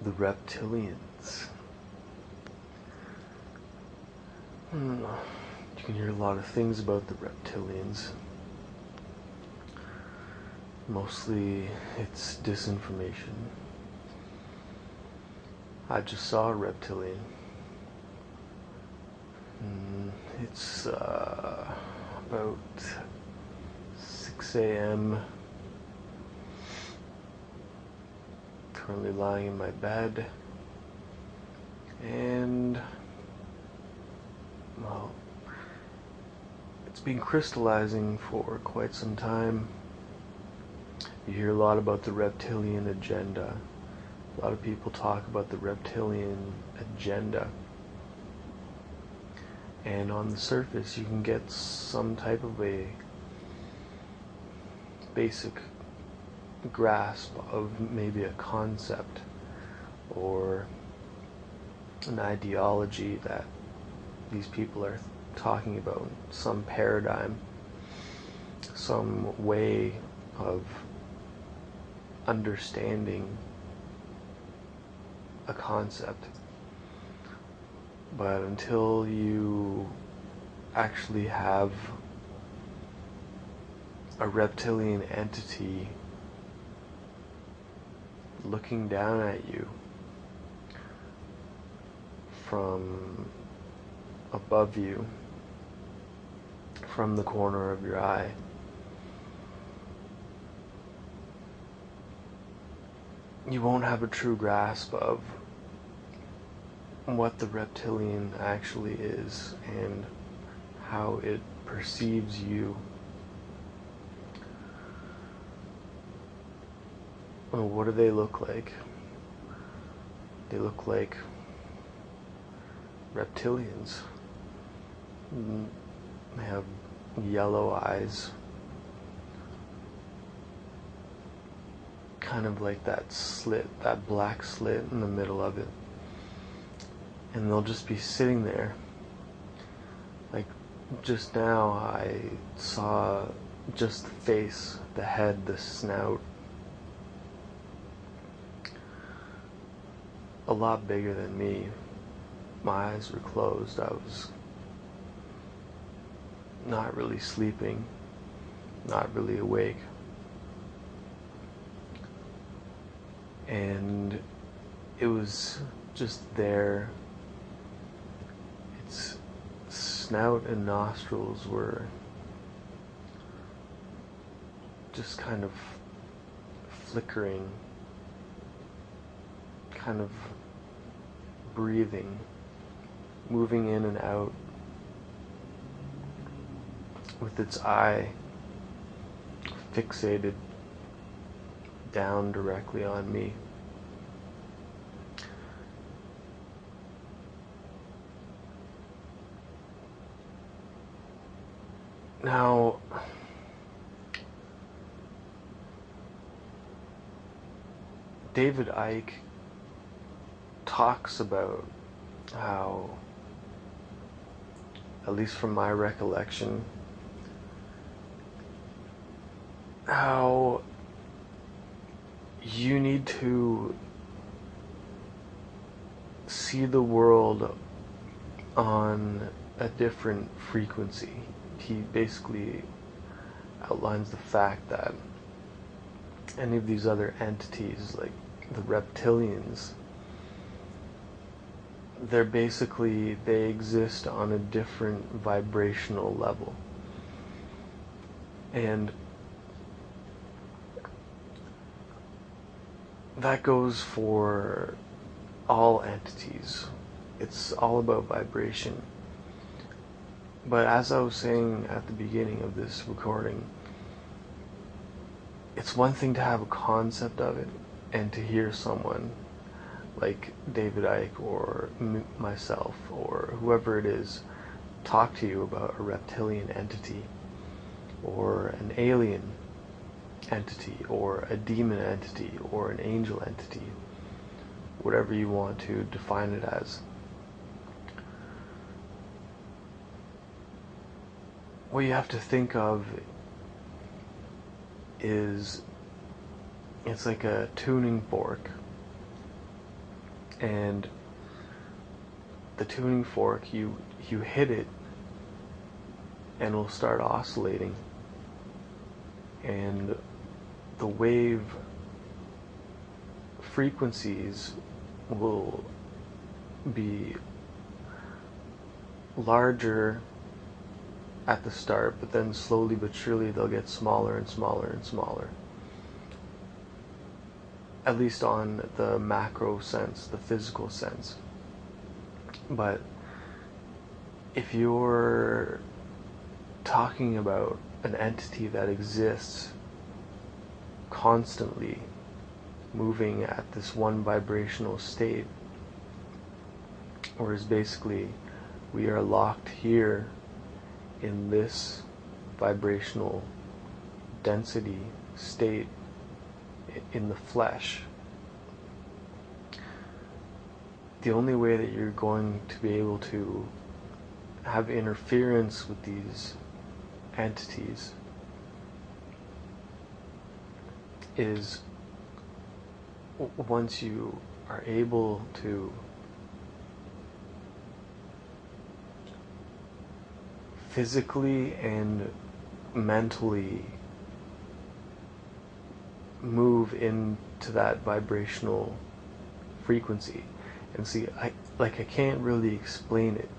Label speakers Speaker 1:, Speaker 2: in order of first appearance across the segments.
Speaker 1: The reptilians. You can hear a lot of things about the reptilians. Mostly it's disinformation. I just saw a reptilian. It's about 6 a.m. Currently lying in my bed. And, well, it's been crystallizing for quite some time. You hear a lot about the Reptilian Agenda. A lot of people talk about the Reptilian Agenda. And on the surface, you can get some type of a basic grasp of maybe a concept or an ideology that these people are talking about, some paradigm, some way of understanding a concept. But until you actually have a reptilian entity looking down at you from above you, from the corner of your eye, you won't have a true grasp of what the reptilian actually is and how it perceives you. Well, what do they look like? They look like reptilians. They have yellow eyes, kind of like that slit, that black slit in the middle of it. And they'll just be sitting there. Like just now I saw just the face, the head, the snout. A lot bigger than me. My eyes were closed. I was not really sleeping, not really awake. And it was just there. Its snout and nostrils were just kind of flickering, kind of breathing, moving in and out, with its eye fixated down directly on me. Now, David Icke talks about how, at least from my recollection, how you need to see the world on a different frequency. He basically outlines the fact that any of these other entities, like the reptilians, they exist on a different vibrational level. And that goes for all entities. It's all about vibration. But as I was saying at the beginning of this recording, it's one thing to have a concept of it and to hear someone like David Icke or myself or whoever it is talk to you about a reptilian entity or an alien entity or a demon entity or an angel entity, whatever you want to define it as. What you have to think of is it's like a tuning fork. and the tuning fork, you hit it and it'll start oscillating, and the wave frequencies will be larger at the start, but then slowly but surely they'll get smaller and smaller and smaller. At least on the macro sense, the physical sense. But if you're talking about an entity that exists constantly, moving at this one vibrational state, whereas basically we are locked here in this vibrational density state in the flesh, the only way that you're going to be able to have interference with these entities is once you are able to physically and mentally move into that vibrational frequency. And see, I can't really explain it.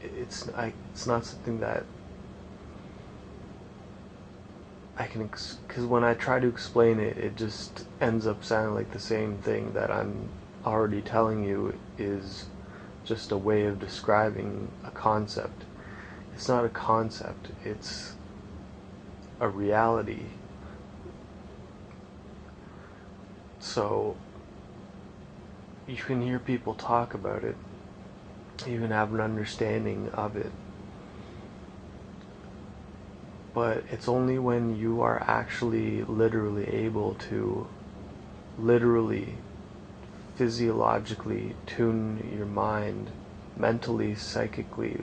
Speaker 1: It's not something that I can, because when I try to explain it, it just ends up sounding like the same thing that I'm already telling you is just a way of describing a concept. It's not a concept, it's a reality. So you can hear people talk about it, you can have an understanding of it, but it's only when you are actually literally able to physiologically tune your mind, mentally, psychically,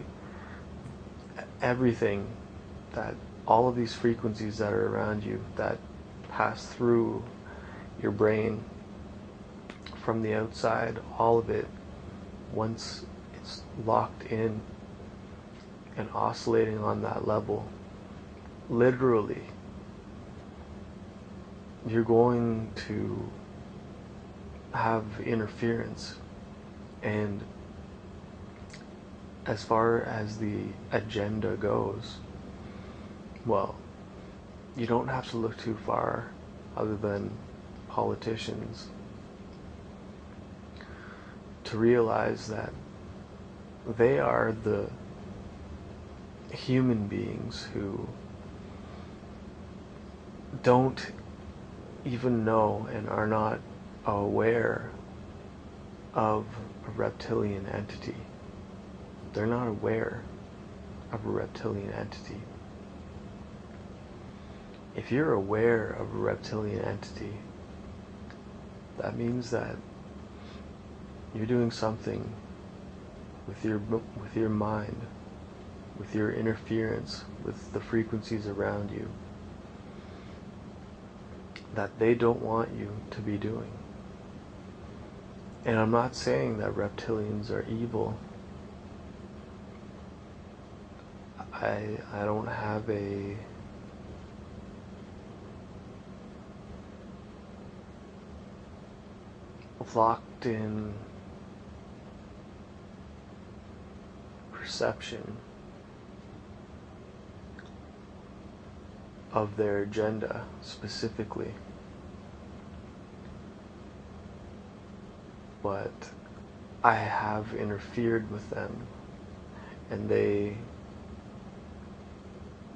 Speaker 1: everything, that all of these frequencies that are around you that pass through your brain from the outside, all of it, once it's locked in and oscillating on that level, literally, you're going to have interference. And as far as the agenda goes, well, you don't have to look too far other than politicians to realize that they are the human beings who don't even know and are not aware of a reptilian entity. They're not aware of a reptilian entity. If you're aware of a reptilian entity, that means that you're doing something with your mind, with your interference with the frequencies around you, that they don't want you to be doing. And I'm not saying that reptilians are evil. I don't have a locked in perception of their agenda specifically, but I have interfered with them, and they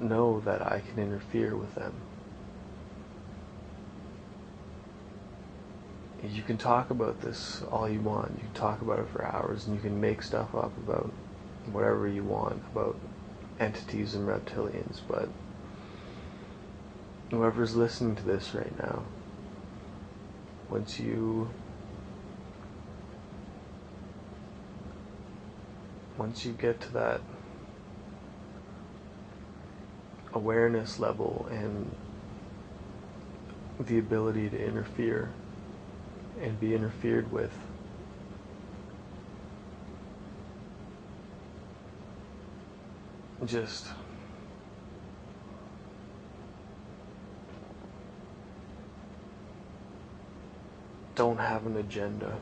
Speaker 1: know that I can interfere with them. You can talk about this all you want. You can talk about it for hours, and you can make stuff up about whatever you want about entities and reptilians, but whoever's listening to this right now, once you get to that awareness level and the ability to interfere and be interfered with, just don't have an agenda.